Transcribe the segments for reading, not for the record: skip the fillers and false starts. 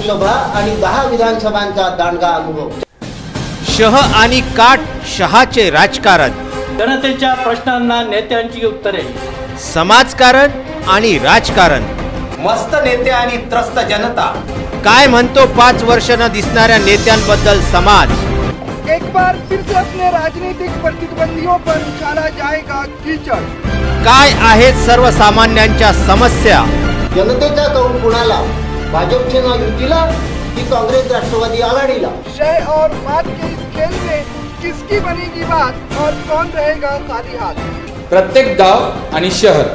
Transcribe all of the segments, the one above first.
लोकसभा आणि 10 विधानसभांचा दांडगा अनुभव। शह आणि काट शहाचे राजकारण, जनतेच्या प्रश्नांना नेत्यांची उत्तरे, समाजकारण आणि राजकारण, मस्त नेते आणि त्रस्त जनता, काय म्हणतो 5 वर्ष न दिसणाऱ्या नेत्यांबद्दल समाज। एक बार फिर से अपने राजनीतिक प्रतिद्वंदियों पर उछाला जाएगा कीचड़। काय आहेत सर्वसामान्यांच्या समस्या। जनतेचा कौल कुणाला, भाजपचे नाव युतीला की काँग्रेस राष्ट्रवादी आघाडीला। शय और बात के इस खेल में किसकी बनेगी बात और कौन रहेगा खाली हाथ। प्रत्येक गांव आणि शहर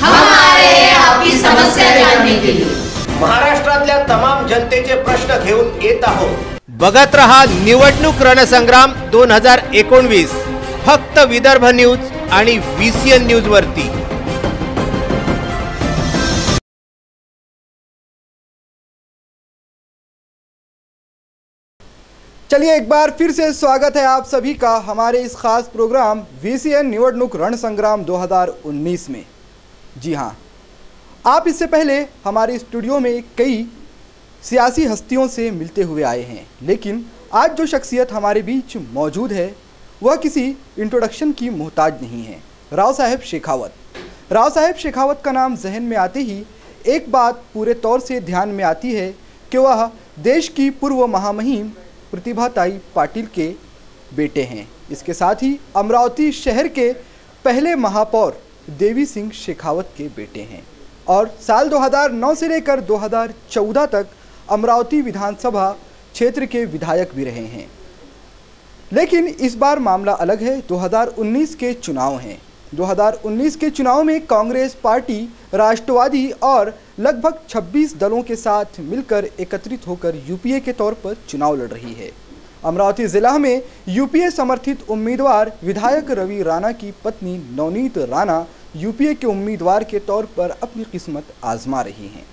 हमारे आपकी समस्या जानने के लिए महाराष्ट्रातल्या तमाम जनतेचे प्रश्न घेऊन येत आहोत। बघत रहा निवडणूक रणसंग्राम 2019 फक्त विदर्भ न्यूज आणि VCN न्यूज वरती। चलिए एक बार फिर से स्वागत है आप सभी का हमारे इस खास प्रोग्राम VCN निवडणूक रणसंग्राम 2019 में। जी हाँ, आप इससे पहले हमारे स्टूडियो में कई सियासी हस्तियों से मिलते हुए आए हैं, लेकिन आज जो शख्सियत हमारे बीच मौजूद है वह किसी इंट्रोडक्शन की मोहताज नहीं है। राव साहेब शेखावत। राव साहेब शेखावत का नाम जहन में आते ही एक बात पूरे तौर से ध्यान में आती है कि वह देश की पूर्व महामहिम प्रतिभाताई पाटिल के बेटे हैं। इसके साथ ही अमरावती शहर के पहले महापौर देवी सिंह शेखावत के बेटे हैं और साल 2009 से लेकर 2014 तक अमरावती विधानसभा क्षेत्र के विधायक भी रहे हैं। लेकिन इस बार मामला अलग है। 2019 के चुनाव हैं। 2019 के चुनाव में कांग्रेस पार्टी राष्ट्रवादी और लगभग 26 दलों के साथ मिलकर एकत्रित होकर यूपीए के तौर पर चुनाव लड़ रही है। अमरावती जिला में यूपीए समर्थित उम्मीदवार विधायक रवि राणा की पत्नी नवनीत राणा यूपीए के उम्मीदवार के तौर पर अपनी किस्मत आजमा रही हैं।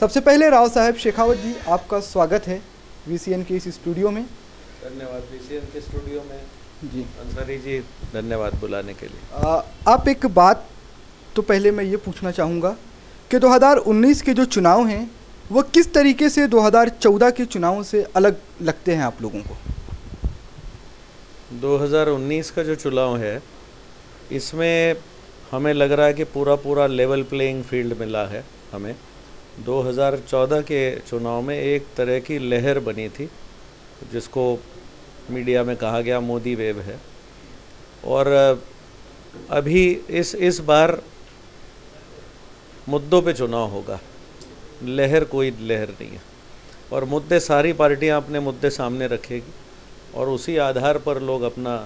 सबसे पहले राव साहब शेखावत जी, आपका स्वागत है VCN के इस स्टूडियो में। धन्यवाद VCN के स्टूडियो में जी। अंसारी जी, धन्यवाद बुलाने के लिए। आप एक बात तो पहले मैं ये पूछना चाहूँगा कि 2019 के जो चुनाव हैं वो किस तरीके से 2014 के चुनावों से अलग लगते हैं आप लोगों को। 2019 का जो चुनाव है इसमें हमें लग रहा है कि पूरा लेवल प्लेइंग फील्ड मिला है हमें। 2014 के चुनाव में एक तरह की लहर बनी थी जिसको मीडिया में कहा गया मोदी वेव है, और अभी इस बार मुद्दों पे चुनाव होगा। लहर कोई लहर नहीं है और मुद्दे सारी पार्टियां अपने मुद्दे सामने रखेगी और उसी आधार पर लोग अपना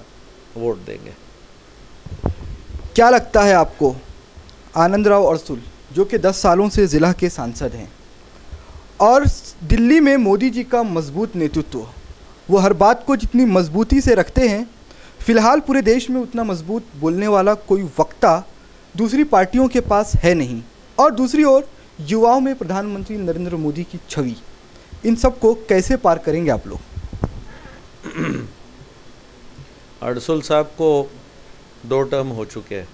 वोट देंगे। क्या लगता है आपको, आनंदराव अरसुल जो कि 10 सालों से ज़िला के सांसद हैं और दिल्ली में मोदी जी का मजबूत नेतृत्व, वो हर बात को जितनी मजबूती से रखते हैं, फिलहाल पूरे देश में उतना मजबूत बोलने वाला कोई वक्ता दूसरी पार्टियों के पास है नहीं, और दूसरी ओर युवाओं में प्रधानमंत्री नरेंद्र मोदी की छवि, इन सब को कैसे पार करेंगे आप लोग। अरसुल साहब को 2 टर्म हो चुके हैं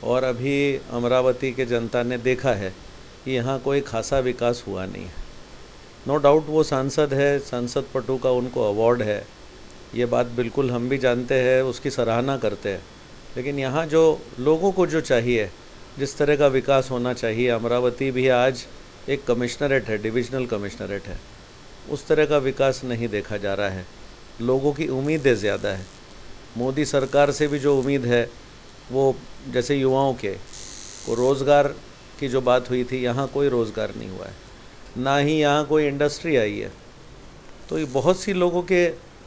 और अभी अमरावती के जनता ने देखा है कि यहाँ कोई खासा विकास हुआ नहीं है। नो डाउट वो सांसद है, सांसद पटु का उनको अवार्ड है, ये बात बिल्कुल हम भी जानते हैं, उसकी सराहना करते हैं। लेकिन यहाँ जो लोगों को जो चाहिए, जिस तरह का विकास होना चाहिए, अमरावती भी आज एक कमिश्नरेट है, डिविजनल कमिश्नरेट है, उस तरह का विकास नहीं देखा जा रहा है। लोगों की उम्मीदें ज़्यादा है। मोदी सरकार से भी जो उम्मीद है वो जैसे युवाओं के को रोज़गार की जो बात हुई थी, यहाँ कोई रोज़गार नहीं हुआ है, ना ही यहाँ कोई इंडस्ट्री आई है। तो ये बहुत सी लोगों के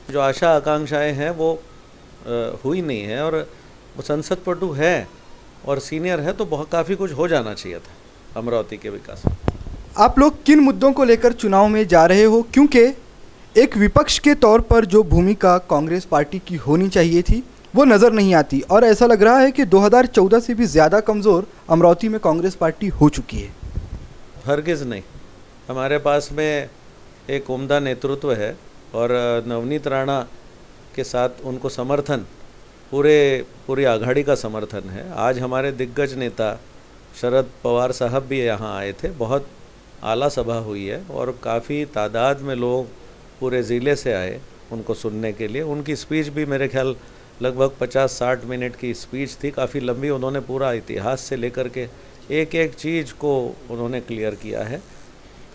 जो आशा आकांक्षाएं हैं वो हुई नहीं है, और वो संसद पटु है और सीनियर है तो बहुत काफ़ी कुछ हो जाना चाहिए था अमरावती के विकास में। आप लोग किन मुद्दों को लेकर चुनाव में जा रहे हो, क्योंकि एक विपक्ष के तौर पर जो भूमिका कांग्रेस पार्टी की होनी चाहिए थी वो नज़र नहीं आती, और ऐसा लग रहा है कि 2014 से भी ज़्यादा कमज़ोर अमरावती में कांग्रेस पार्टी हो चुकी है। हरगिज़ नहीं, हमारे पास में एक उम्दा नेतृत्व है और नवनीत राणा के साथ उनको समर्थन पूरी आघाड़ी का समर्थन है। आज हमारे दिग्गज नेता शरद पवार साहब भी यहाँ आए थे, बहुत आला सभा हुई है और काफ़ी तादाद में लोग पूरे ज़िले से आए उनको सुनने के लिए। उनकी स्पीच भी मेरे ख्याल लगभग 50-60 मिनट की स्पीच थी, काफ़ी लंबी। उन्होंने पूरा इतिहास से लेकर के एक एक चीज़ को उन्होंने क्लियर किया है।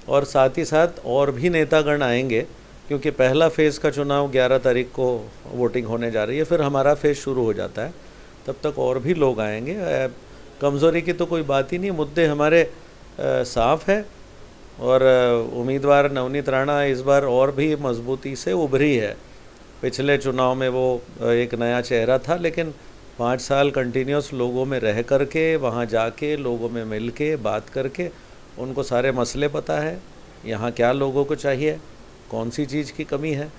और साथ ही साथ और भी नेतागण आएंगे, क्योंकि पहला फ़ेज़ का चुनाव 11 तारीख को वोटिंग होने जा रही है, फिर हमारा फेज़ शुरू हो जाता है, तब तक और भी लोग आएंगे। कमज़ोरी की तो कोई बात ही नहीं, मुद्दे हमारे साफ़ है और उम्मीदवार नवनीत राणा इस बार और भी मजबूती से उभरी है। पिछले चुनाव में वो एक नया चेहरा था, लेकिन 5 साल कंटिन्यूस लोगों में रह करके, वहाँ जाके लोगों में मिल के बात करके उनको सारे मसले पता है, यहाँ क्या लोगों को चाहिए, कौन सी चीज़ की कमी है।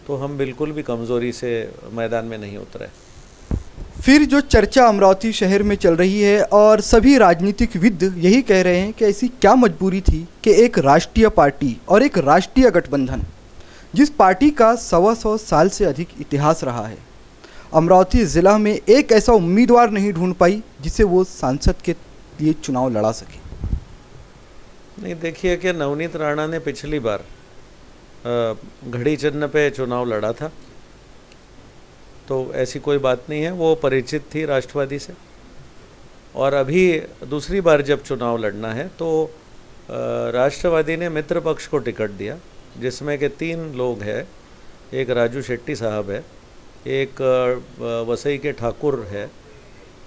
तो हम बिल्कुल भी कमज़ोरी से मैदान में नहीं उतरे। फिर जो चर्चा अमरावती शहर में चल रही है और सभी राजनीतिकविद यही कह रहे हैं कि ऐसी क्या मजबूरी थी कि एक राष्ट्रीय पार्टी और एक राष्ट्रीय गठबंधन, जिस पार्टी का 125 साल से अधिक इतिहास रहा है, अमरावती ज़िला में एक ऐसा उम्मीदवार नहीं ढूंढ पाई जिसे वो सांसद के लिए चुनाव लड़ा सके। नहीं, देखिए कि नवनीत राणा ने पिछली बार घड़ी चिन्ह पे चुनाव लड़ा था, तो ऐसी कोई बात नहीं है, वो परिचित थी राष्ट्रवादी से। और अभी दूसरी बार जब चुनाव लड़ना है तो राष्ट्रवादी ने मित्र पक्ष को टिकट दिया, जिसमें कि 3 लोग हैं। एक राजू शेट्टी साहब है, एक वसई के ठाकुर है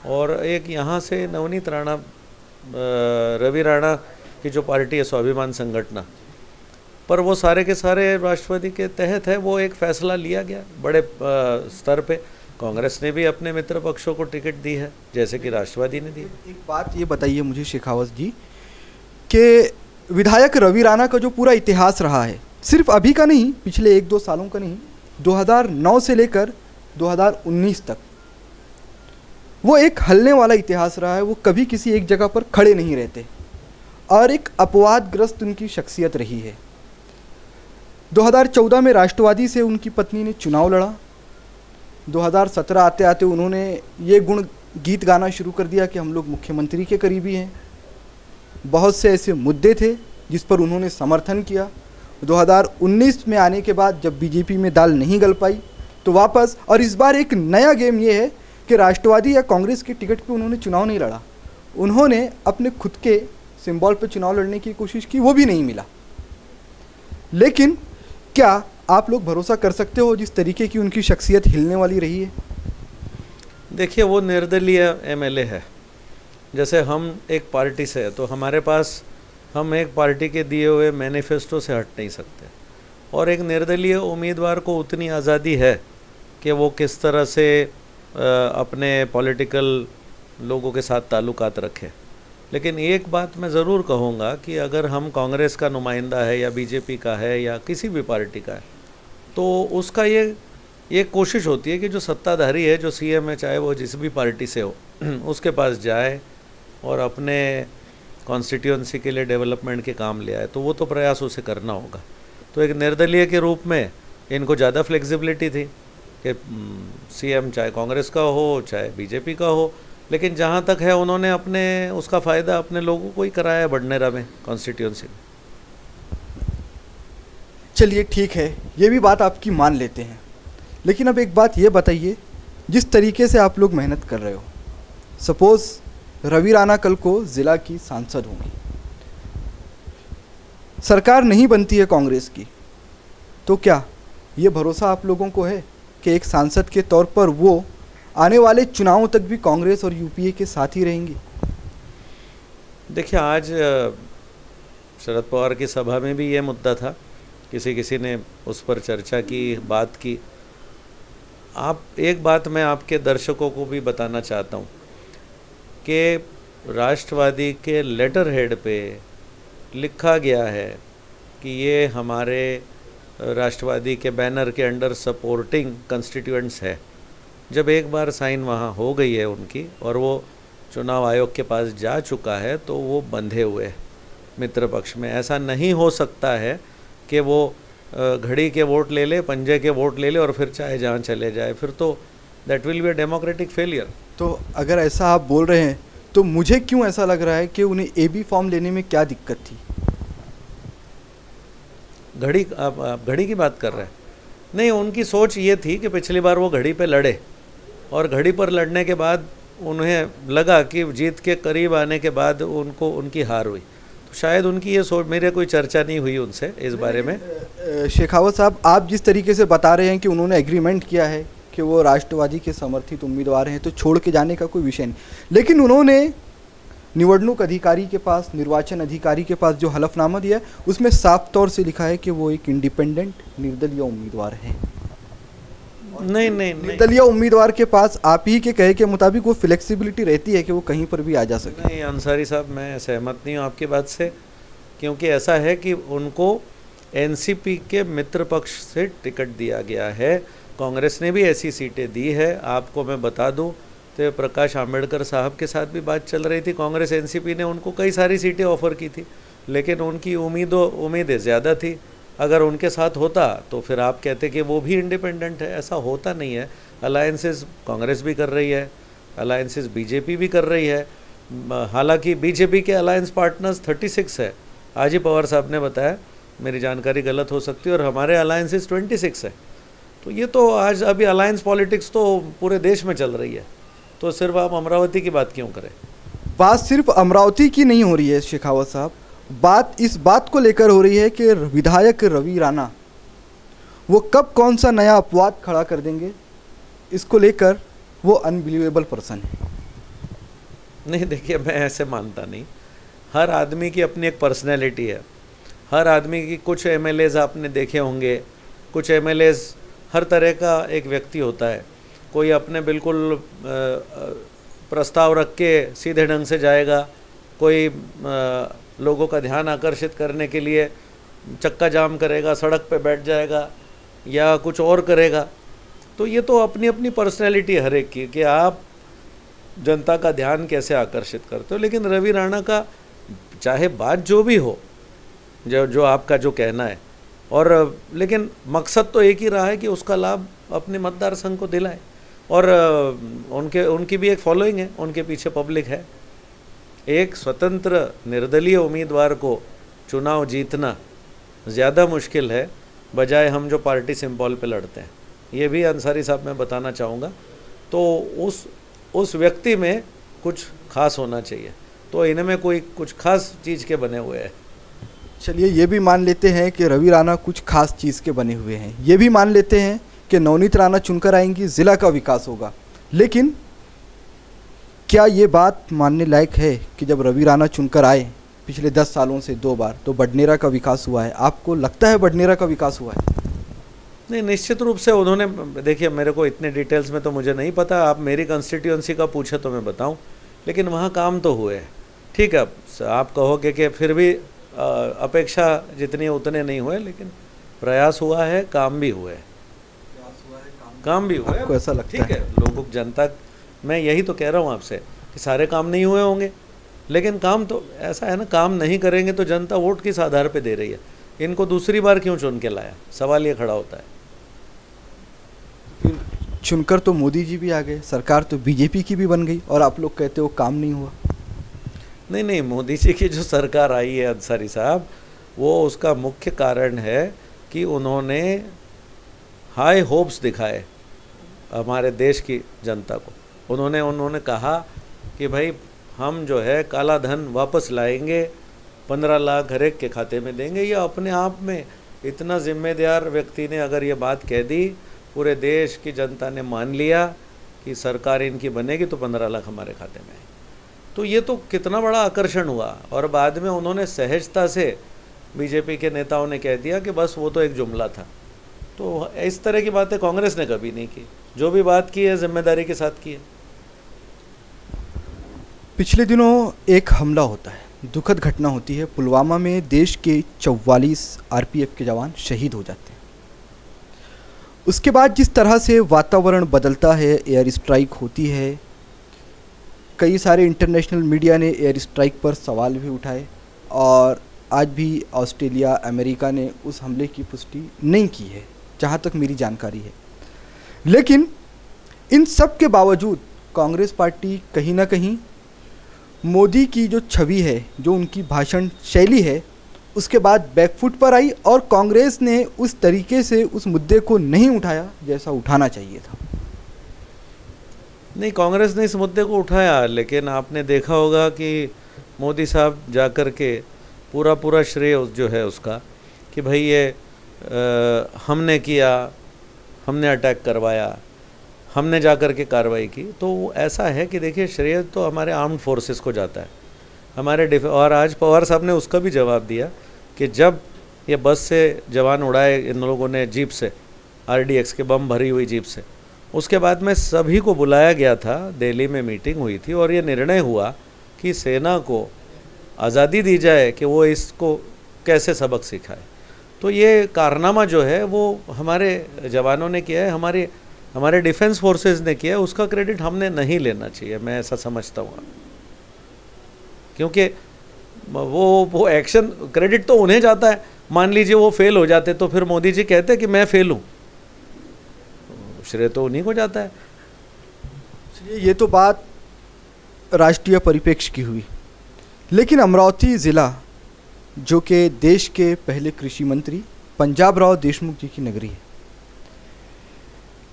और एक यहाँ से नवनीत राणा, रवि राणा की जो पार्टी है स्वाभिमान संगठन, पर वो सारे के सारे राष्ट्रवादी के तहत है। वो एक फ़ैसला लिया गया बड़े स्तर पे। कांग्रेस ने भी अपने मित्र पक्षों को टिकट दी है, जैसे कि राष्ट्रवादी ने दी। एक बात ये बताइए मुझे शेखावत जी कि विधायक रवि राणा का जो पूरा इतिहास रहा है, सिर्फ अभी का नहीं, पिछले 1-2 सालों का नहीं, 2009 से लेकर 2019 तक वो एक हलने वाला इतिहास रहा है। वो कभी किसी एक जगह पर खड़े नहीं रहते और एक अपवादग्रस्त उनकी शख्सियत रही है। 2014 में राष्ट्रवादी से उनकी पत्नी ने चुनाव लड़ा। 2017 आते आते उन्होंने ये गुण गीत गाना शुरू कर दिया कि हम लोग मुख्यमंत्री के करीबी हैं। बहुत से ऐसे मुद्दे थे जिस पर उन्होंने समर्थन किया। 2019 में आने के बाद जब बीजेपी में दाल नहीं गल पाई तो वापस, और इस बार एक नया गेम ये है कि राष्ट्रवादी या कांग्रेस के टिकट पे उन्होंने चुनाव नहीं लड़ा, उन्होंने अपने खुद के सिंबल पे चुनाव लड़ने की कोशिश की, वो भी नहीं मिला। लेकिन क्या आप लोग भरोसा कर सकते हो जिस तरीके की उनकी शख्सियत हिलने वाली रही है? देखिए, वो निर्दलीय एमएलए है। जैसे हम एक पार्टी से है तो हमारे पास, हम एक पार्टी के दिए हुए मैनिफेस्टो से हट नहीं सकते, और एक निर्दलीय उम्मीदवार को उतनी आज़ादी है कि वो किस तरह से अपने पॉलिटिकल लोगों के साथ ताल्लुकात रखे। लेकिन एक बात मैं ज़रूर कहूँगा कि अगर हम कांग्रेस का नुमाइंदा है या बीजेपी का है या किसी भी पार्टी का है, तो उसका ये कोशिश होती है कि जो सत्ताधारी है, जो सीएम है, चाहे वो जिस भी पार्टी से हो, उसके पास जाए और अपने कॉन्स्टिट्यूएंसी के लिए डेवलपमेंट के काम ले आए। तो वो तो प्रयास उसे करना होगा। तो एक निर्दलीय के रूप में इनको ज़्यादा फ्लेक्सिबिलिटी थी कि सीएम चाहे कांग्रेस का हो चाहे बीजेपी का हो, लेकिन जहाँ तक है उन्होंने अपने उसका फ़ायदा अपने लोगों को ही कराया बडनेरा में, कॉन्स्टिट्यूएंसी में। चलिए ठीक है, ये भी बात आपकी मान लेते हैं, लेकिन अब एक बात ये बताइए, जिस तरीके से आप लोग मेहनत कर रहे हो, सपोज़ रवि राणा कल को ज़िला की सांसद होंगी, सरकार नहीं बनती है कांग्रेस की, तो क्या ये भरोसा आप लोगों को है कि एक सांसद के तौर पर वो आने वाले चुनावों तक भी कांग्रेस और यूपीए के साथ ही रहेंगी? देखिए, आज शरद पवार की सभा में भी ये मुद्दा था, किसी ने उस पर चर्चा की, बात की। आप एक बात मैं आपके दर्शकों को भी बताना चाहता हूँ कि राष्ट्रवादी के लेटर हेड पे लिखा गया है कि ये हमारे राष्ट्रवादी के बैनर के अंडर सपोर्टिंग कंस्टिट्यूएंट्स है। जब एक बार साइन वहाँ हो गई है उनकी और वो चुनाव आयोग के पास जा चुका है, तो वो बंधे हुए मित्र पक्ष में। ऐसा नहीं हो सकता है कि वो घड़ी के वोट ले ले, पंजे के वोट ले ले और फिर चाहे जहाँ चले जाए, फिर तो that will be a democratic failure. तो अगर ऐसा आप बोल रहे हैं तो मुझे क्यों ऐसा लग रहा है कि उन्हें एबी फॉर्म लेने में क्या दिक्कत थी? घड़ी आप घड़ी की बात कर रहे हैं? नहीं, उनकी सोच ये थी कि पिछली बार वो घड़ी पे लड़े और घड़ी पर लड़ने के बाद उन्हें लगा कि जीत के करीब आने के बाद उनको उनकी हार हुई। तो शायद उनकी ये सोच, मेरे कोई चर्चा नहीं हुई उनसे इस बारे में। शेखावत साहब, आप जिस तरीके से बता रहे हैं कि उन्होंने एग्रीमेंट किया है कि वो राष्ट्रवादी के समर्थित उम्मीदवार हैं, तो छोड़ के जाने का कोई विषय नहीं, लेकिन उन्होंने निवडणूक अधिकारी के पास, निर्वाचन अधिकारी के पास जो हलफनामा दिया है उसमें साफ तौर से लिखा है कि वो एक इंडिपेंडेंट निर्दलीय उम्मीदवार है। नहीं, निर्दलीय उम्मीदवार के पास आप ही के कहे के मुताबिक वो फ्लेक्सिबिलिटी रहती है कि वो कहीं पर भी आ जा सके। नहीं अंसारी साहब, मैं सहमत नहीं हूँ आपकी बात से, क्योंकि ऐसा है कि उनको एनसीपी के मित्र पक्ष से टिकट दिया गया है। कांग्रेस ने भी ऐसी सीटें दी है। आपको मैं बता दूं तो प्रकाश आंबेडकर साहब के साथ भी बात चल रही थी। कांग्रेस एनसीपी ने उनको कई सारी सीटें ऑफर की थी, लेकिन उनकी उम्मीदें ज़्यादा थी। अगर उनके साथ होता तो फिर आप कहते कि वो भी इंडिपेंडेंट है। ऐसा होता नहीं है। अलायंसेस कांग्रेस भी कर रही है, अलायंसेस बीजेपी भी कर रही है। हालांकि बीजेपी के अलायंस पार्टनर्स 36 है, आज ही पवार साहब ने बताया, मेरी जानकारी गलत हो सकती है, और हमारे अलायंसेस 26 है। तो ये तो आज अभी अलायंस पॉलिटिक्स तो पूरे देश में चल रही है, तो सिर्फ आप अमरावती की बात क्यों करें? बात सिर्फ अमरावती की नहीं हो रही है शेखावत साहब, बात इस बात को लेकर हो रही है कि विधायक रवि राणा वो कब कौन सा नया अपवाद खड़ा कर देंगे, इसको लेकर वो अनबिलीवेबल पर्सन है। नहीं, देखिए, मैं ऐसे मानता नहीं। हर आदमी की अपनी एक पर्सनैलिटी है। हर आदमी की, कुछ एमएलएज आपने देखे होंगे, कुछ एमएलएज हर तरह का एक व्यक्ति होता है। कोई अपने बिल्कुल प्रस्ताव रख के सीधे ढंग से जाएगा, कोई लोगों का ध्यान आकर्षित करने के लिए चक्का जाम करेगा, सड़क पे बैठ जाएगा या कुछ और करेगा। तो ये तो अपनी अपनी पर्सनैलिटी है हर एक की, कि आप जनता का ध्यान कैसे आकर्षित करते हो। लेकिन रवि राणा का चाहे बात जो भी हो, जो आपका जो कहना है, और लेकिन मकसद तो एक ही रहा है कि उसका लाभ अपने मतदार संघ को दिलाए, और उनकी भी एक फॉलोइंग है, उनके पीछे पब्लिक है। एक स्वतंत्र निर्दलीय उम्मीदवार को चुनाव जीतना ज़्यादा मुश्किल है बजाय हम जो पार्टी सिंबल पे लड़ते हैं। ये भी अंसारी साहब मैं बताना चाहूँगा। तो उस व्यक्ति में कुछ खास होना चाहिए, तो इनमें कोई कुछ खास चीज़ के बने हुए हैं। चलिए, ये भी मान लेते हैं कि रवि राणा कुछ खास चीज़ के बने हुए हैं, ये भी मान लेते हैं कि नवनीत राणा चुनकर आएंगी, ज़िला का विकास होगा। लेकिन क्या ये बात मानने लायक है कि जब रवि राणा चुनकर आए पिछले 10 सालों से 2 बार, तो बडनेरा का विकास हुआ है? आपको लगता है बडनेरा का विकास हुआ है? नहीं, निश्चित रूप से उन्होंने, देखिए, मेरे को इतने डिटेल्स में तो मुझे नहीं पता। आप मेरी कंस्टिट्यूएंसी का पूछे तो मैं बताऊं, लेकिन वहाँ काम तो हुए हैं। ठीक है, आप कहोगे कि फिर भी अपेक्षा जितनी उतने नहीं हुए, लेकिन प्रयास हुआ है, काम भी हुए, काम भी हुए। आपको ऐसा लगता है? ठीक है, लोगों की जनता, मैं यही तो कह रहा हूँ आपसे कि सारे काम नहीं हुए होंगे, लेकिन काम तो ऐसा है ना, काम नहीं करेंगे तो जनता वोट किस आधार पे दे रही है? इनको दूसरी बार क्यों चुन के लाया? सवाल ये खड़ा होता है। फिर चुनकर तो मोदी जी भी आ गए, सरकार तो बीजेपी की भी बन गई, और आप लोग कहते हो काम नहीं हुआ। नहीं, मोदी जी की जो सरकार आई है अंसारी साहब, वो उसका मुख्य कारण है कि उन्होंने हाई होप्स दिखाए हमारे देश की जनता को। उन्होंने कहा कि भाई हम जो है काला धन वापस लाएंगे, 15 लाख हर एक के खाते में देंगे। ये अपने आप में इतना जिम्मेदार व्यक्ति ने अगर ये बात कह दी, पूरे देश की जनता ने मान लिया कि सरकार इनकी बनेगी तो 15 लाख हमारे खाते में है, तो ये तो कितना बड़ा आकर्षण हुआ। और बाद में उन्होंने सहजता से, बीजेपी के नेताओं ने कह दिया कि बस वो तो एक जुमला था। तो इस तरह की बातें कांग्रेस ने कभी नहीं की। जो भी बात की है जिम्मेदारी के साथ की है। पिछले दिनों एक हमला होता है, दुखद घटना होती है। पुलवामा में देश के 44 आरपीएफ के जवान शहीद हो जाते हैं। उसके बाद जिस तरह से वातावरण बदलता है, एयर स्ट्राइक होती है, कई सारे इंटरनेशनल मीडिया ने एयर स्ट्राइक पर सवाल भी उठाए, और आज भी ऑस्ट्रेलिया, अमेरिका ने उस हमले की पुष्टि नहीं की है, जहाँ तक मेरी जानकारी है। लेकिन इन सब के बावजूद कांग्रेस पार्टी कहीं ना कहीं मोदी की जो छवि है, जो उनकी भाषण शैली है, उसके बाद बैकफुट पर आई और कांग्रेस ने उस तरीके से उस मुद्दे को नहीं उठाया जैसा उठाना चाहिए था। नहीं, कांग्रेस ने इस मुद्दे को उठाया, लेकिन आपने देखा होगा कि मोदी साहब जाकर के पूरा श्रेय जो है उसका कि भाई ये हमने किया, हमने अटैक करवाया, हमने जाकर के कार्रवाई की। तो ऐसा है कि देखिए श्रेय तो हमारे आर्म्ड फोर्सेस को जाता है, हमारे और आज पवार साहब ने उसका भी जवाब दिया कि जब ये बस से जवान उड़ाए इन लोगों ने, जीप से, RDX के बम भरी हुई जीप से, उसके बाद में सभी को बुलाया गया था, दिल्ली में मीटिंग हुई थी और ये निर्णय हुआ कि सेना को आज़ादी दी जाए कि वो इसको कैसे सबक सिखाए। तो ये कारनामा जो है वो हमारे जवानों ने किया है, हमारे डिफेंस फोर्सेस ने किया है, उसका क्रेडिट हमने नहीं लेना चाहिए, मैं ऐसा समझता हूँ। क्योंकि वो एक्शन क्रेडिट तो उन्हें जाता है। मान लीजिए वो फेल हो जाते तो फिर मोदी जी कहते कि मैं फेल हूँ, श्रेय तो उन्हीं को जाता है। ये तो बात राष्ट्रीय परिप्रेक्ष्य की हुई, लेकिन अमरावती ज़िला जो कि देश के पहले कृषि मंत्री पंजाब राव देशमुख जी की नगरी है,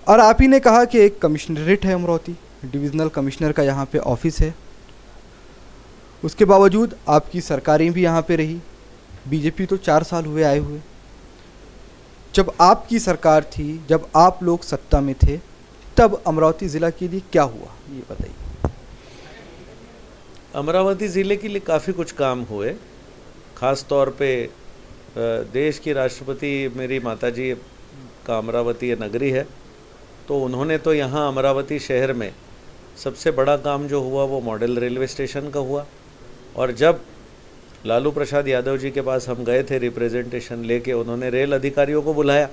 और आप ही ने कहा कि एक कमिश्नरेट है अमरावती, डिविजनल कमिश्नर का यहाँ पे ऑफिस है, उसके बावजूद आपकी सरकारें भी यहाँ पे रही। बीजेपी तो 4 साल हुए आए हुए। जब आपकी सरकार थी, जब आप लोग सत्ता में थे, तब अमरावती ज़िला के लिए क्या हुआ, ये बताइए। अमरावती ज़िले के लिए काफ़ी कुछ काम हुए, ख़ास तौर पे देश की राष्ट्रपति मेरी माताजी का अमरावती नगरी है, तो उन्होंने तो यहाँ अमरावती शहर में सबसे बड़ा काम जो हुआ वो मॉडल रेलवे स्टेशन का हुआ। और जब लालू प्रसाद यादव जी के पास हम गए थे रिप्रेजेंटेशन लेके, उन्होंने रेल अधिकारियों को बुलाया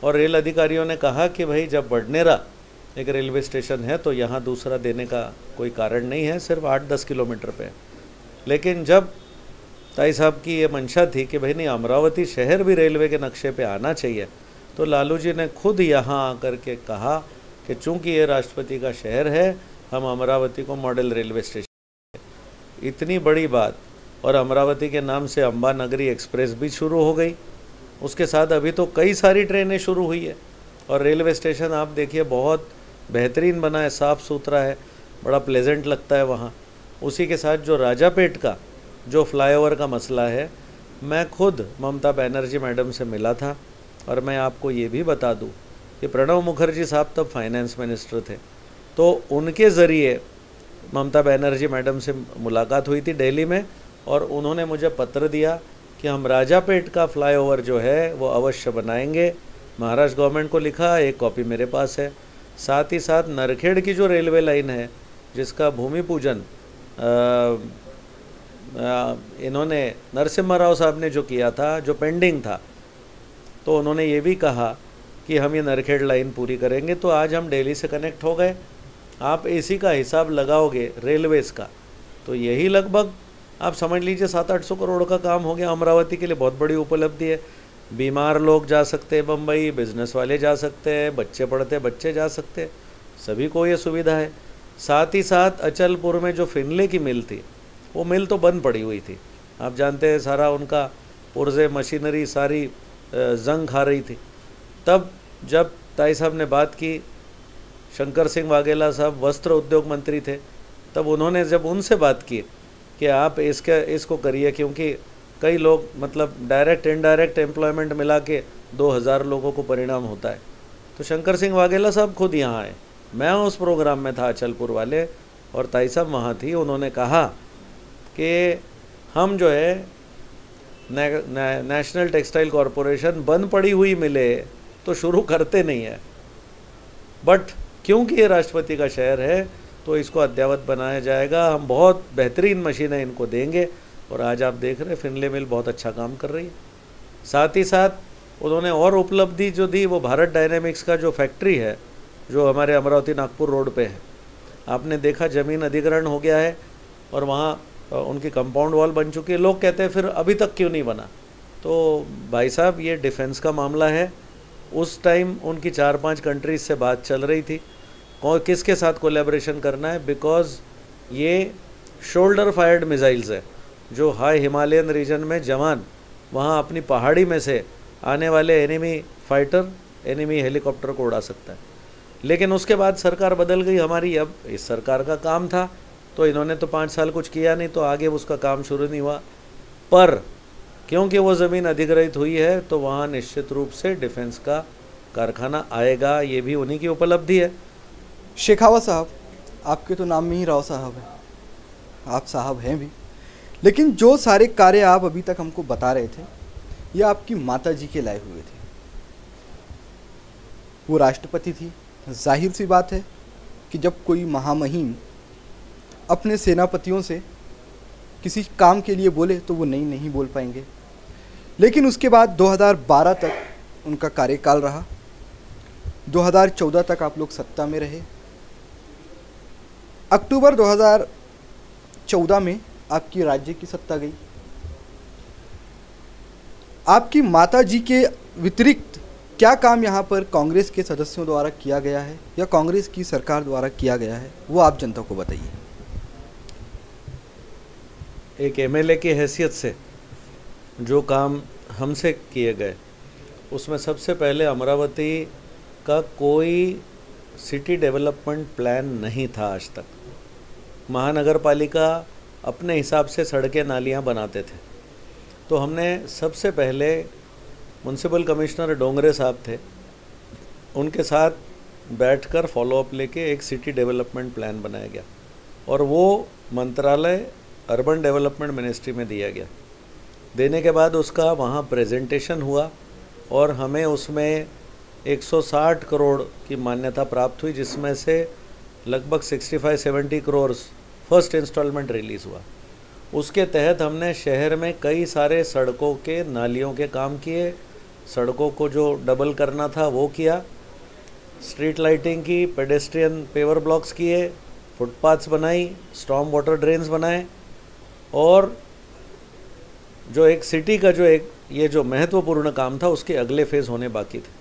और रेल अधिकारियों ने कहा कि भाई जब बडनेरा एक रेलवे स्टेशन है तो यहाँ दूसरा देने का कोई कारण नहीं है, सिर्फ 8-10 किलोमीटर पे। लेकिन जब ताई साहब की ये मंशा थी कि भाई नहीं, अमरावती शहर भी रेलवे के नक्शे पे आना चाहिए, तो लालू जी ने खुद यहाँ आकर के कहा कि चूँकि ये राष्ट्रपति का शहर है, हम अमरावती को मॉडल रेलवे स्टेशन। इतनी बड़ी बात, और अमरावती के नाम से अम्बा नगरी एक्सप्रेस भी शुरू हो गई, उसके साथ अभी तो कई सारी ट्रेनें शुरू हुई है। और रेलवे स्टेशन आप देखिए बहुत बेहतरीन बना है, साफ़ सुथरा है, बड़ा प्लेजेंट लगता है वहाँ। उसी के साथ जो राजापेट का जो फ्लाईओवर का मसला है, मैं खुद ममता बनर्जी मैडम से मिला था, और मैं आपको ये भी बता दूँ कि प्रणब मुखर्जी साहब तब फाइनेंस मिनिस्टर थे, तो उनके ज़रिए ममता बनर्जी मैडम से मुलाकात हुई थी दिल्ली में, और उन्होंने मुझे पत्र दिया कि हम राजापेट का फ्लाईओवर जो है वो अवश्य बनाएंगे। महाराष्ट्र गवर्नमेंट को लिखा, एक कॉपी मेरे पास है। साथ ही साथ नरखेड़ की जो रेलवे लाइन है जिसका भूमि पूजन इन्होंने नरसिम्हा राव साहब ने जो किया था, जो पेंडिंग था, तो उन्होंने ये भी कहा कि हम ये नरखेड़ लाइन पूरी करेंगे। तो आज हम दिल्ली से कनेक्ट हो गए। आप इसी का हिसाब लगाओगे रेलवेज़ का, तो यही लगभग आप समझ लीजिए 700-800 करोड़ का काम हो गया। अमरावती के लिए बहुत बड़ी उपलब्धि है। बीमार लोग जा सकते हैं बम्बई, बिजनेस वाले जा सकते हैं, बच्चे पढ़ते बच्चे जा सकते हैं, सभी को ये सुविधा है। साथ ही साथ अचलपुर में जो फिनले की मिल थी, वो मिल तो बंद पड़ी हुई थी, आप जानते हैं, सारा उनका पुर्जे मशीनरी सारी जंग खा रही थी। तब जब ताई साहब ने बात की, शंकर सिंह वाघेला साहब वस्त्र उद्योग मंत्री थे, तब उन्होंने जब उनसे बात की कि आप इसको करिए, क्योंकि कई लोग मतलब डायरेक्ट इनडायरेक्ट एम्प्लॉयमेंट मिला के 2000 लोगों को परिणाम होता है। तो शंकर सिंह वाघेला साहब खुद यहाँ आए, मैं उस प्रोग्राम में था अचलपुर वाले, और ताई साहब वहाँ थी। उन्होंने कहा कि हम जो है नेशनल टेक्सटाइल कॉरपोरेशन बंद पड़ी हुई मिले तो शुरू करते नहीं है, बट क्योंकि ये राष्ट्रपति का शहर है तो इसको अद्ययावत बनाया जाएगा, हम बहुत बेहतरीन मशीनें इनको देंगे। और आज आप देख रहे हैं फिनले मिल बहुत अच्छा काम कर रही है। साथ ही साथ उन्होंने और उपलब्धि जो दी वो भारत डायनेमिक्स का जो फैक्ट्री है जो हमारे अमरावती नागपुर रोड पे है, आपने देखा ज़मीन अधिग्रहण हो गया है और वहाँ उनकी कंपाउंड वॉल बन चुकी है। लोग कहते हैं फिर अभी तक क्यों नहीं बना, तो भाई साहब ये डिफेंस का मामला है। उस टाइम उनकी 4-5 कंट्रीज से बात चल रही थी किसके साथ कोलैबोरेशन करना है, बिकॉज ये शोल्डर फायर्ड मिसाइल्स है जो हाई हिमालयन रीजन में जवान वहाँ अपनी पहाड़ी में से आने वाले एनिमी फाइटर, एनिमी हेलीकॉप्टर को उड़ा सकता है। लेकिन उसके बाद सरकार बदल गई हमारी। अब इस सरकार का काम था तो इन्होंने तो 5 साल कुछ किया नहीं, तो आगे उसका काम शुरू नहीं हुआ। पर क्योंकि वो ज़मीन अधिग्रहित हुई है तो वहाँ निश्चित रूप से डिफेंस का कारखाना आएगा, ये भी उन्हीं की उपलब्धि है। शेखावत साहब, आपके तो नाम में ही राव साहब है, आप साहब हैं भी, लेकिन जो सारे कार्य आप अभी तक हमको बता रहे थे ये आपकी माता जी के लाए हुए थे। वो राष्ट्रपति थी। जाहिर सी बात है कि जब कोई महामहिम अपने सेनापतियों से किसी काम के लिए बोले तो वो नहीं बोल पाएंगे। लेकिन उसके बाद 2012 तक उनका कार्यकाल रहा, 2014 तक आप लोग सत्ता में रहे। अक्टूबर 2014 में आपकी राज्य की सत्ता गई। आपकी माता जी के व्यतिरिक्त क्या काम यहाँ पर कांग्रेस के सदस्यों द्वारा किया गया है या कांग्रेस की सरकार द्वारा किया गया है, वो आप जनता को बताइए। एक एमएलए की हैसियत से जो काम हमसे किए गए उसमें सबसे पहले अमरावती का कोई सिटी डेवलपमेंट प्लान नहीं था आज तक। महानगर पालिका अपने हिसाब से सड़कें नालियाँ बनाते थे, तो हमने सबसे पहले म्युनिसिपल कमिश्नर डोंगरे साहब थे, उनके साथ बैठकर फॉलोअप लेके एक सिटी डेवलपमेंट प्लान बनाया गया और वो मंत्रालय अर्बन डेवलपमेंट मिनिस्ट्री में दिया गया। देने के बाद उसका वहाँ प्रेजेंटेशन हुआ और हमें उसमें 160 करोड़ की मान्यता प्राप्त हुई, जिसमें से लगभग 65-70 करोड़ फर्स्ट इंस्टॉलमेंट रिलीज़ हुआ। उसके तहत हमने शहर में कई सारे सड़कों के नालियों के काम किए, सड़कों को जो डबल करना था वो किया, स्ट्रीट लाइटिंग की, पेडेस्ट्रियन पेवर ब्लॉक्स किए, फुटपाथ्स बनाई, स्टॉर्म वाटर ड्रेन्स बनाए और जो एक सिटी का जो एक ये जो महत्वपूर्ण काम था उसके अगले फेज़ होने बाकी थे।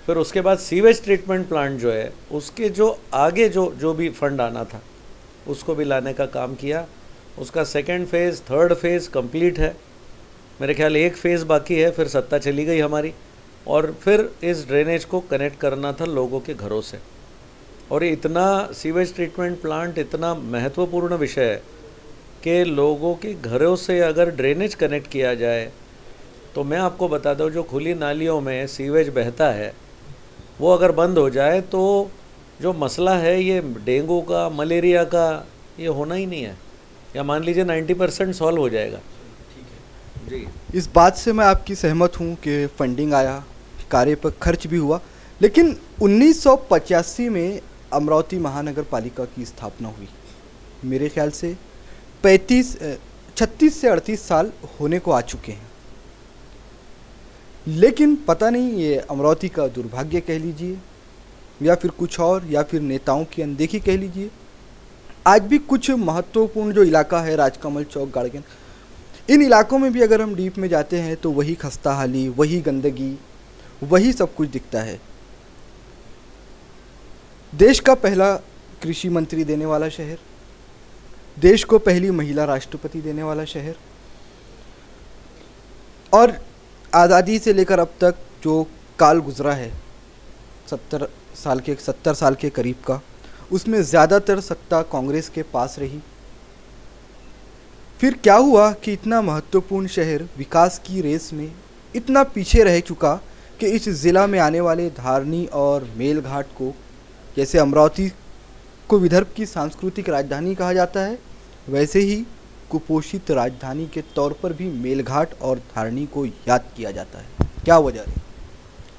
फिर उसके बाद सीवेज ट्रीटमेंट प्लांट जो है उसके जो आगे जो भी फंड आना था उसको भी लाने का काम किया। उसका second phase, third phase complete है, मेरे ख्याल एक फ़ेज़ बाकी है, फिर सत्ता चली गई हमारी। और फिर इस ड्रेनेज को कनेक्ट करना था लोगों के घरों से। और इतना सीवेज ट्रीटमेंट प्लांट इतना महत्वपूर्ण विषय है कि लोगों के घरों से अगर ड्रेनेज कनेक्ट किया जाए तो मैं आपको बता दूं, जो खुली नालियों में सीवेज बहता है वो अगर बंद हो जाए तो जो मसला है ये डेंगू का, मलेरिया का, ये होना ही नहीं है, या मान लीजिए 90% सॉल्व हो जाएगा। जी, इस बात से मैं आपकी सहमत हूँ कि फंडिंग आया, कार्य पर खर्च भी हुआ, लेकिन 1985 में अमरावती महानगर पालिका की स्थापना हुई। मेरे ख्याल से 36 से 38 साल होने को आ चुके हैं। लेकिन पता नहीं ये अमरावती का दुर्भाग्य कह लीजिए या फिर कुछ और, या फिर नेताओं की अनदेखी कह लीजिए, आज भी कुछ महत्वपूर्ण जो इलाका है राजकमल चौक, गाड़गन, इन इलाकों में भी अगर हम डीप में जाते हैं तो वही खस्ताहाली, वही गंदगी, वही सब कुछ दिखता है। देश का पहला कृषि मंत्री देने वाला शहर, देश को पहली महिला राष्ट्रपति देने वाला शहर, और आज़ादी से लेकर अब तक जो काल गुजरा है 70 साल के करीब का, उसमें ज़्यादातर सत्ता कांग्रेस के पास रही। फिर क्या हुआ कि इतना महत्वपूर्ण शहर विकास की रेस में इतना पीछे रह चुका कि इस ज़िला में आने वाले धारनी और मेलघाट को, जैसे अमरावती को विदर्भ की सांस्कृतिक राजधानी कहा जाता है, वैसे ही कुपोषित राजधानी के तौर पर भी मेलघाट और धारनी को याद किया जाता है। क्या वजह है?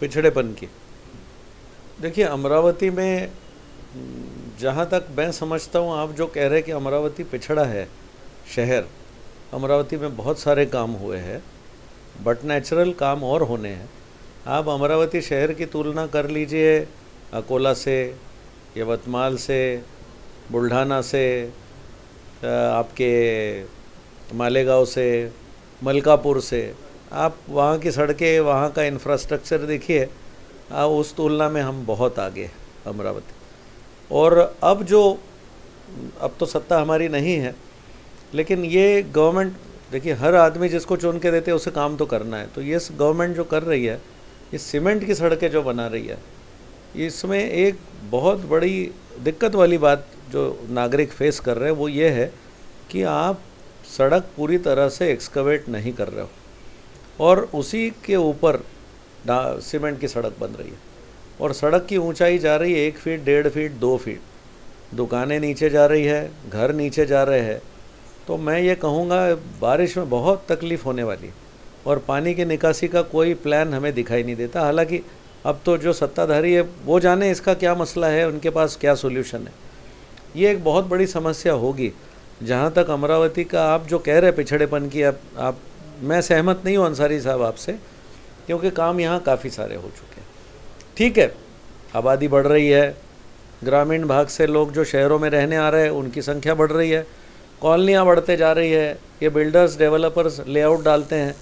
पिछड़ेपन की। देखिए, अमरावती में जहाँ तक मैं समझता हूँ, आप जो कह रहे हैं कि अमरावती पिछड़ा है शहर, अमरावती में बहुत सारे काम हुए हैं, बट नेचुरल काम और होने हैं। आप अमरावती शहर की तुलना कर लीजिए अकोला से, यवतमाल से, बुल्ढाना से, आपके मालेगांव से, मलकापुर से, आप वहाँ की सड़कें, वहाँ का इंफ्रास्ट्रक्चर देखिए, उस तुलना में हम बहुत आगे हैं अमरावती। और अब तो सत्ता हमारी नहीं है, लेकिन ये गवर्नमेंट देखिए हर आदमी जिसको चुन के देते हैं उसे काम तो करना है। तो ये गवर्नमेंट जो कर रही है, ये सीमेंट की सड़कें जो बना रही है, इसमें एक बहुत बड़ी दिक्कत वाली बात जो नागरिक फेस कर रहे हैं वो ये है कि आप सड़क पूरी तरह से एक्सकवेट नहीं कर रहे हो और उसी के ऊपर सीमेंट की सड़क बन रही है और सड़क की ऊंचाई जा रही है 1 फीट, 1.5 फीट, 2 फीट, दुकानें नीचे जा रही है, घर नीचे जा रहे हैं। तो मैं ये कहूँगा बारिश में बहुत तकलीफ़ होने वाली और पानी की निकासी का कोई प्लान हमें दिखाई नहीं देता। हालांकि अब तो जो सत्ताधारी है वो जाने इसका क्या मसला है, उनके पास क्या सोल्यूशन है। ये एक बहुत बड़ी समस्या होगी। जहाँ तक अमरावती का आप जो कह रहे पिछड़ेपन की, आप मैं सहमत नहीं हूँ अंसारी साहब आपसे, क्योंकि काम यहाँ काफ़ी सारे हो चुके हैं। ठीक है, आबादी बढ़ रही है, ग्रामीण भाग से लोग जो शहरों में रहने आ रहे हैं उनकी संख्या बढ़ रही है, कॉलोनियाँ बढ़ते जा रही है, ये बिल्डर्स डेवलपर्स लेआउट डालते हैं,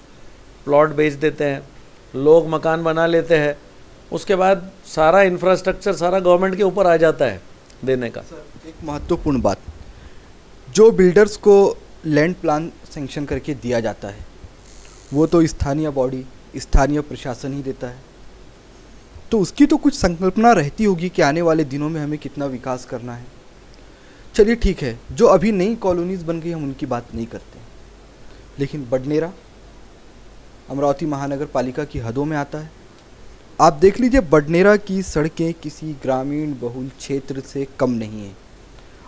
प्लॉट बेच देते हैं, लोग मकान बना लेते हैं, उसके बाद सारा इंफ्रास्ट्रक्चर सारा गवर्नमेंट के ऊपर आ जाता है देने का। एक महत्वपूर्ण बात, जो बिल्डर्स को लैंड प्लान सेंक्शन करके दिया जाता है वो तो स्थानीय बॉडी, स्थानीय प्रशासन ही देता है, तो उसकी तो कुछ संकल्पना रहती होगी कि आने वाले दिनों में हमें कितना विकास करना है। चलिए ठीक है, जो अभी नई कॉलोनीज बन गई हम उनकी बात नहीं करते, लेकिन बडनेरा अमरावती महानगर पालिका की हदों में आता है। आप देख लीजिए, बडनेरा की सड़कें किसी ग्रामीण बहुल क्षेत्र से कम नहीं है।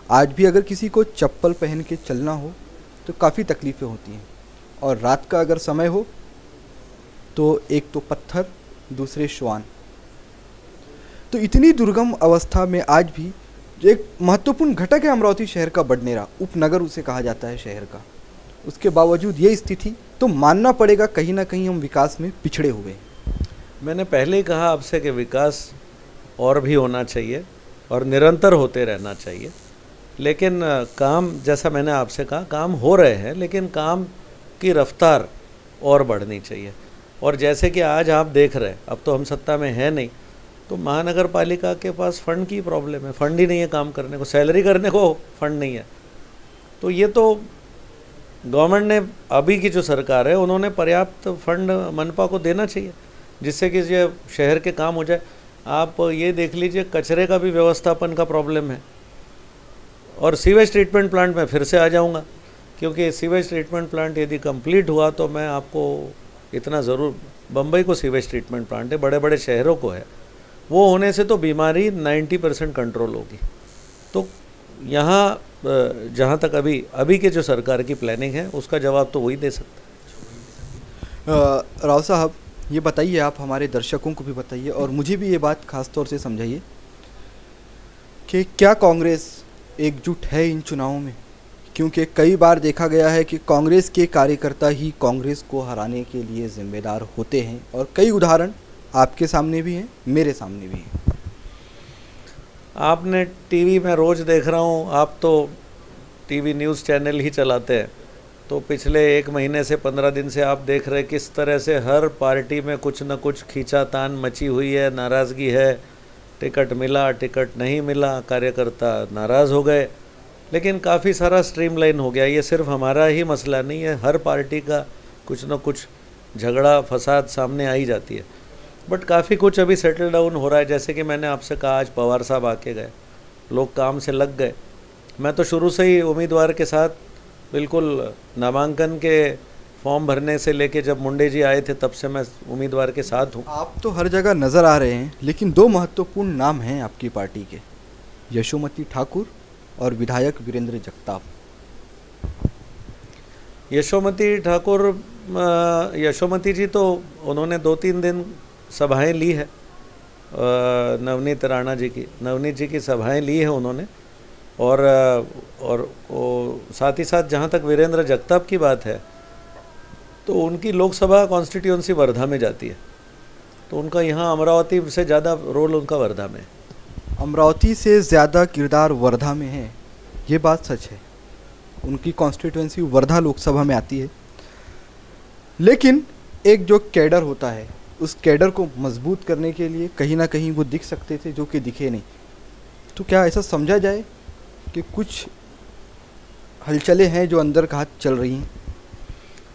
आज भी अगर किसी को चप्पल पहन के चलना हो तो काफ़ी तकलीफ़ें होती हैं, और रात का अगर समय हो तो एक तो पत्थर, दूसरे श्वान। तो इतनी दुर्गम अवस्था में आज भी एक महत्वपूर्ण घटक है अमरावती शहर का बडनेरा, उपनगर उसे कहा जाता है शहर का। उसके बावजूद ये स्थिति, तो मानना पड़ेगा कहीं ना कहीं हम विकास में पिछड़े हुए हैं। मैंने पहले ही कहा आपसे कि विकास और भी होना चाहिए और निरंतर होते रहना चाहिए, लेकिन काम, जैसा मैंने आपसे कहा, काम हो रहे हैं, लेकिन काम की रफ्तार और बढ़नी चाहिए। और जैसे कि आज आप देख रहे हैं, अब तो हम सत्ता में हैं नहीं, तो महानगर पालिका के पास फंड की प्रॉब्लम है, फंड ही नहीं है काम करने को, सैलरी करने को फंड नहीं है। तो ये तो गवर्नमेंट ने, अभी की जो सरकार है उन्होंने पर्याप्त फंड मनपा को देना चाहिए जिससे कि ये शहर के काम हो जाए। आप ये देख लीजिए, कचरे का भी व्यवस्थापन का प्रॉब्लम है। और सीवेज ट्रीटमेंट प्लांट में फिर से आ जाऊंगा, क्योंकि सीवेज ट्रीटमेंट प्लांट यदि कंप्लीट हुआ तो मैं आपको इतना ज़रूर, बम्बई को सीवेज ट्रीटमेंट प्लांट है, बड़े बड़े शहरों को है, वो होने से तो बीमारी 90% कंट्रोल होगी। तो यहाँ जहाँ तक अभी के जो सरकार की प्लानिंग है उसका जवाब तो वही दे सकते हैं। राव साहब, ये बताइए, आप हमारे दर्शकों को भी बताइए और मुझे भी ये बात खास तौर से समझाइए कि क्या कांग्रेस एकजुट है इन चुनावों में? क्योंकि कई बार देखा गया है कि कांग्रेस के कार्यकर्ता ही कांग्रेस को हराने के लिए जिम्मेदार होते हैं, और कई उदाहरण आपके सामने भी हैं, मेरे सामने भी हैं। आपने टीवी में रोज़ देख रहा हूँ, आप तो टीवी न्यूज़ चैनल ही चलाते हैं, तो पिछले 1 महीने से 15 दिन से आप देख रहे हैं किस तरह से हर पार्टी में कुछ न कुछ खींचातान मची हुई है, नाराज़गी है, टिकट मिला, टिकट नहीं मिला, कार्यकर्ता नाराज़ हो गए। लेकिन काफ़ी सारा स्ट्रीमलाइन हो गया। ये सिर्फ हमारा ही मसला नहीं है, हर पार्टी का कुछ न कुछ झगड़ा फसाद सामने आ ही जाती है। बट काफ़ी कुछ अभी सेटल डाउन हो रहा है। जैसे कि मैंने आपसे कहा, आज पवार साहब आके गए, लोग काम से लग गए। मैं तो शुरू से ही उम्मीदवार के साथ, बिल्कुल नामांकन के फॉर्म भरने से लेके जब मुंडे जी आए थे तब से मैं उम्मीदवार के साथ हूँ। आप तो हर जगह नज़र आ रहे हैं, लेकिन 2 महत्वपूर्ण नाम हैं आपकी पार्टी के, यशोमती ठाकुर और विधायक वीरेंद्र जगताप। यशोमती ठाकुर, यशोमती जी तो उन्होंने 2-3 दिन सभाएं ली है, नवनीत राणा जी की, नवनीत जी की सभाएं ली है उन्होंने। और साथ ही साथ जहाँ तक वीरेंद्र जगताप की बात है, तो उनकी लोकसभा कॉन्स्टिट्यूंसी वर्धा में जाती है, तो उनका यहाँ अमरावती से ज़्यादा रोल उनका वर्धा में है। अमरावती से ज़्यादा किरदार वर्धा में है, ये बात सच है। उनकी कॉन्स्टिट्यूंसी वर्धा लोकसभा में आती है, लेकिन एक जो कैडर होता है, उस कैडर को मजबूत करने के लिए कहीं ना कहीं वो दिख सकते थे, जो कि दिखे नहीं। तो क्या ऐसा समझा जाए कि कुछ हलचलें हैं जो अंदर का हाथ चल रही हैं?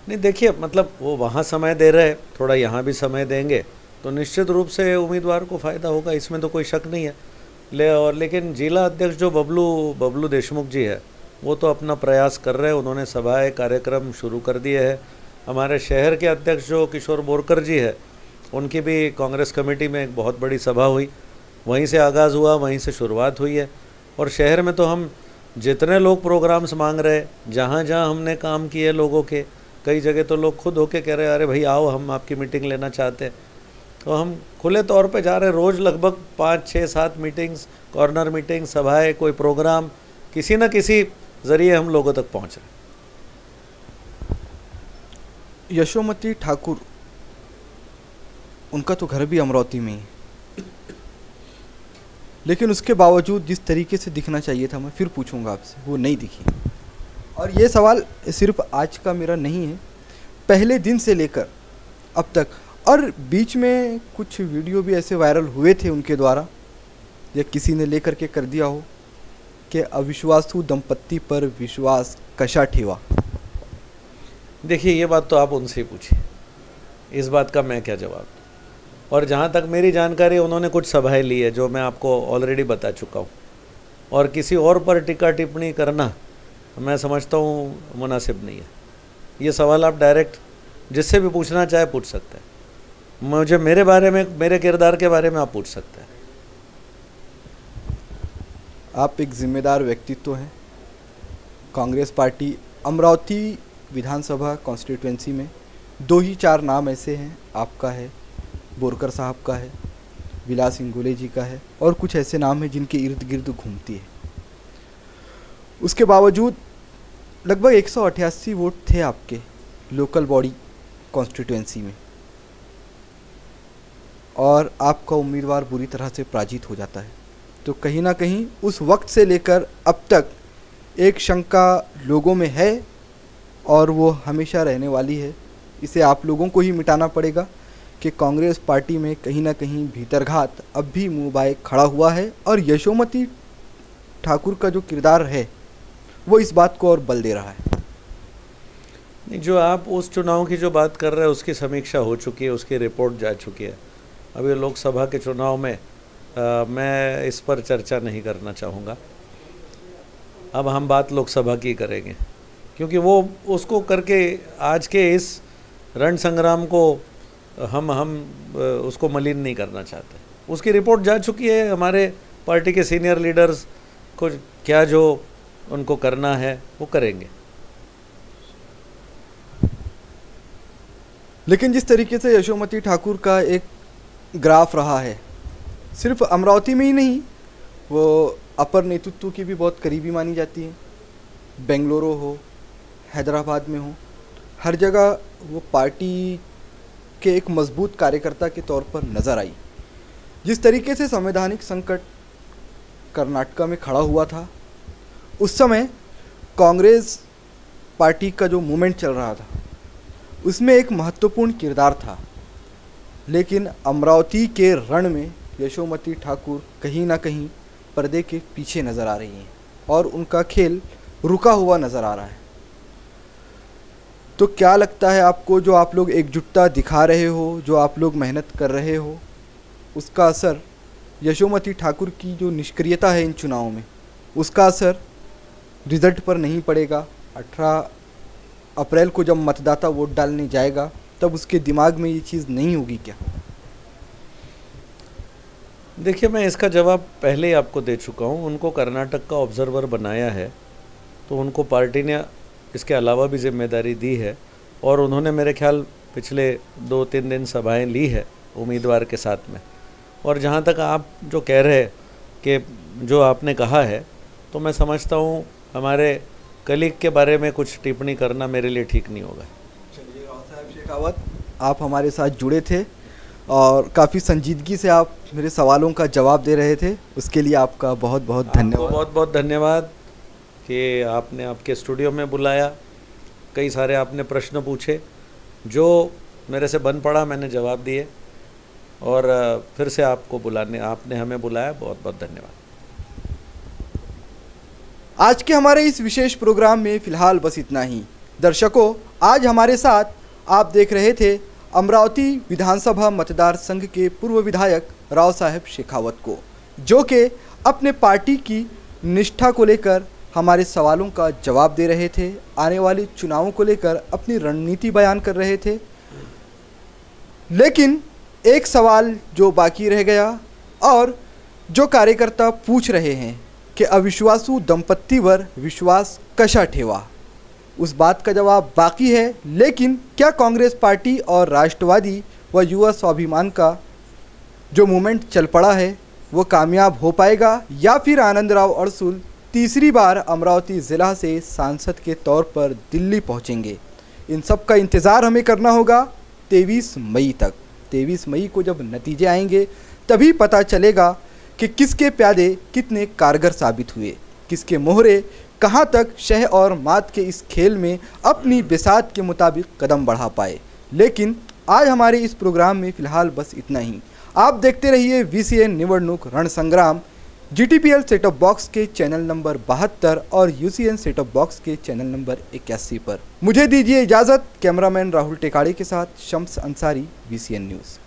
नहीं देखिए, मतलब वो वहाँ समय दे रहे, थोड़ा यहाँ भी समय देंगे तो निश्चित रूप से उम्मीदवार को फ़ायदा होगा, इसमें तो कोई शक नहीं है। लेकिन जिला अध्यक्ष जो बबलू देशमुख जी है वो तो अपना प्रयास कर रहे हैं, उन्होंने सभाएं कार्यक्रम शुरू कर दिए हैं। हमारे शहर के अध्यक्ष जो किशोर बोरकर जी है, उनकी भी कांग्रेस कमेटी में एक बहुत बड़ी सभा हुई, वहीं से आगाज़ हुआ, वहीं से शुरुआत हुई है। और शहर में तो हम जितने लोग प्रोग्राम्स मांग रहे, जहाँ जहाँ हमने काम किए लोगों के, कई जगह तो लोग खुद होके कह रहे अरे भाई आओ हम आपकी मीटिंग लेना चाहते हैं, तो हम खुले तौर पे जा रहे हैं। रोज़ लगभग 5, 6, 7 मीटिंग्स, कॉर्नर मीटिंग, सभाएं, कोई प्रोग्राम, किसी न किसी ज़रिए हम लोगों तक पहुँच रहे। यशोमती ठाकुर, उनका तो घर भी अमरावती में ही, लेकिन उसके बावजूद जिस तरीके से दिखना चाहिए था, मैं फिर पूछूंगा आपसे, वो नहीं दिखी। और ये सवाल सिर्फ आज का मेरा नहीं है, पहले दिन से लेकर अब तक। और बीच में कुछ वीडियो भी ऐसे वायरल हुए थे उनके द्वारा, या किसी ने लेकर के कर दिया हो कि अविश्वासु दंपत्ति पर विश्वास कशा ठेवा। देखिए ये बात तो आप उनसे ही पूछिए, इस बात का मैं क्या जवाब दूँ। और जहाँ तक मेरी जानकारी, उन्होंने कुछ सभाएं ली है जो मैं आपको ऑलरेडी बता चुका हूँ, और किसी और पर टीका टिप्पणी करना मैं समझता हूँ मुनासिब नहीं है। ये सवाल आप डायरेक्ट जिससे भी पूछना चाहे पूछ सकते हैं। मुझे मेरे बारे में, मेरे किरदार के बारे में आप पूछ सकते हैं। आप एक जिम्मेदार व्यक्तित्व हैं। कांग्रेस पार्टी अमरावती विधानसभा कॉन्स्टिट्यूएंसी में 2 ही 4 नाम ऐसे हैं, आपका है, बोरकर साहब का है, विलास इंगोले जी का है, और कुछ ऐसे नाम हैं जिनके इर्द गिर्द घूमती है। उसके बावजूद लगभग 188 वोट थे आपके लोकल बॉडी कॉन्स्टिट्यूएंसी में, और आपका उम्मीदवार बुरी तरह से पराजित हो जाता है। तो कहीं ना कहीं उस वक्त से लेकर अब तक एक शंका लोगों में है, और वो हमेशा रहने वाली है। इसे आप लोगों को ही मिटाना पड़ेगा कि कांग्रेस पार्टी में कहीं ना कहीं भीतरघात अब भी मुँह बाए खड़ा हुआ है, और यशोमती ठाकुर का जो किरदार है वो इस बात को और बल दे रहा है। नहीं, जो आप उस चुनाव की जो बात कर रहे हैं उसकी समीक्षा हो चुकी है, उसकी रिपोर्ट जा चुकी है। अभी लोकसभा के चुनाव में मैं इस पर चर्चा नहीं करना चाहूँगा। अब हम बात लोकसभा की करेंगे, क्योंकि वो उसको करके आज के इस रण संग्राम को हम उसको मलिन नहीं करना चाहते। उसकी रिपोर्ट जा चुकी है, हमारे पार्टी के सीनियर लीडर्स को क्या जो उनको करना है वो करेंगे। लेकिन जिस तरीके से यशोमती ठाकुर का एक ग्राफ रहा है, सिर्फ अमरावती में ही नहीं, वो अपर नेतृत्व की भी बहुत करीबी मानी जाती है। बेंगलुरु हो, हैदराबाद में हो, हर जगह वो पार्टी के एक मजबूत कार्यकर्ता के तौर पर नज़र आई। जिस तरीके से संवैधानिक संकट कर्नाटका में खड़ा हुआ था, उस समय कांग्रेस पार्टी का जो मूवमेंट चल रहा था उसमें एक महत्वपूर्ण किरदार था। लेकिन अमरावती के रण में यशोमती ठाकुर कहीं ना कहीं पर्दे के पीछे नज़र आ रही हैं, और उनका खेल रुका हुआ नज़र आ रहा है। तो क्या लगता है आपको, जो आप लोग एकजुटता दिखा रहे हो, जो आप लोग मेहनत कर रहे हो, उसका असर यशोमती ठाकुर की जो निष्क्रियता है इन चुनावों में, उसका असर रिजल्ट पर नहीं पड़ेगा? 18 अप्रैल को जब मतदाता वोट डालने जाएगा तब उसके दिमाग में ये चीज़ नहीं होगी क्या? देखिए, मैं इसका जवाब पहले ही आपको दे चुका हूँ। उनको कर्नाटक का ऑब्जर्वर बनाया है, तो उनको पार्टी ने इसके अलावा भी जिम्मेदारी दी है, और उन्होंने मेरे ख्याल पिछले 2-3 दिन सभाएं ली है उम्मीदवार के साथ में। और जहाँ तक आप जो कह रहे हैं कि जो आपने कहा है, तो मैं समझता हूँ हमारे कलीग के बारे में कुछ टिप्पणी करना मेरे लिए ठीक नहीं होगा। चलिए राव साहब शेखावत, आप हमारे साथ जुड़े थे और काफ़ी संजीदगी से आप मेरे सवालों का जवाब दे रहे थे, उसके लिए आपका बहुत बहुत धन्यवाद। बहुत बहुत धन्यवाद कि आपने आपके स्टूडियो में बुलाया, कई सारे आपने प्रश्न पूछे, जो मेरे से बन पड़ा मैंने जवाब दिए, और फिर से आपको बुलाने, आपने हमें बुलाया, बहुत बहुत धन्यवाद। आज के हमारे इस विशेष प्रोग्राम में फ़िलहाल बस इतना ही। दर्शकों, आज हमारे साथ आप देख रहे थे अमरावती विधानसभा मतदार संघ के पूर्व विधायक राव साहब शेखावत को, जो कि अपने पार्टी की निष्ठा को लेकर हमारे सवालों का जवाब दे रहे थे, आने वाले चुनावों को लेकर अपनी रणनीति बयान कर रहे थे। लेकिन एक सवाल जो बाकी रह गया और जो कार्यकर्ता पूछ रहे हैं कि अविश्वासू दंपत्तीवर विश्वास कशा ठेवा, उस बात का जवाब बाकी है। लेकिन क्या कांग्रेस पार्टी और राष्ट्रवादी व युवा स्वाभिमान का जो मूवमेंट चल पड़ा है वो कामयाब हो पाएगा, या फिर आनंदराव अड़सुल तीसरी बार अमरावती ज़िला से सांसद के तौर पर दिल्ली पहुंचेंगे? इन सब का इंतज़ार हमें करना होगा 23 मई तक। 23 मई को जब नतीजे आएंगे तभी पता चलेगा कि किसके प्यादे कितने कारगर साबित हुए, किसके मोहरे कहां तक शह और मात के इस खेल में अपनी बिसात के मुताबिक कदम बढ़ा पाए। लेकिन आज हमारे इस प्रोग्राम में फ़िलहाल बस इतना ही। आप देखते रहिए VCN निवडणूक रण संग्राम GTPL सेटअप बॉक्स के चैनल नंबर 72 और UCN सेटअप बॉक्स के चैनल नंबर 81 पर। मुझे दीजिए इजाज़त। कैमरामैन राहुल टेकाड़े के साथ शम्स अंसारी, VCN न्यूज़।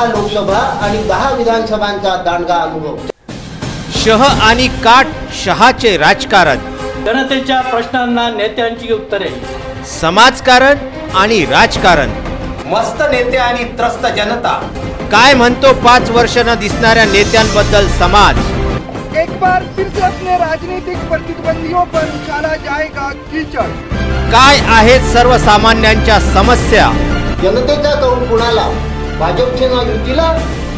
लोकसभा आणि 10 विधानसभांचा दांडगा अनुभव। शह आणि काट शहाचे राजकारण, जनतेच्या प्रश्नांना नेत्यांची उत्तरे, समाजकारण आणि राजकारण, मस्त नेते आणि त्रस्त जनता, काय म्हणतो 5 वर्ष न दिसणाऱ्या नेत्यांबद्दल समाज। एक बार फिर से अपने राजनीतिक प्रतिद्वंदियों पर उछाला जाएगा कीचड़। काय आहेत सर्वसामान्यांच्या समस्या। जनतेचा कौल कुणाला, भाजपचे नाव युतीला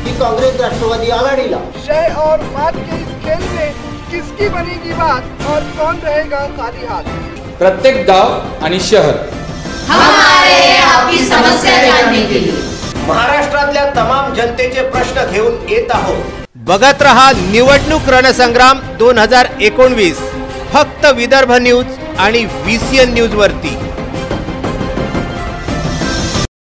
की काँग्रेस राष्ट्रवादी आघाडीला? शह और मात के इस खेल में किसकी बनेगी बात और कौन रहेगा खाली हाथ? प्रत्येक गाव आणि शहर हम आ रहे हैं आपकी समस्या जानने के लिए। महाराष्ट्रातल्या तमाम जनतेचे प्रश्न घेऊन येत आहोत। बघत रहा निवडणूक रणसंग्राम 2019, फक्त विदर्भ न्यूज आणि VCN न्यूज वरती।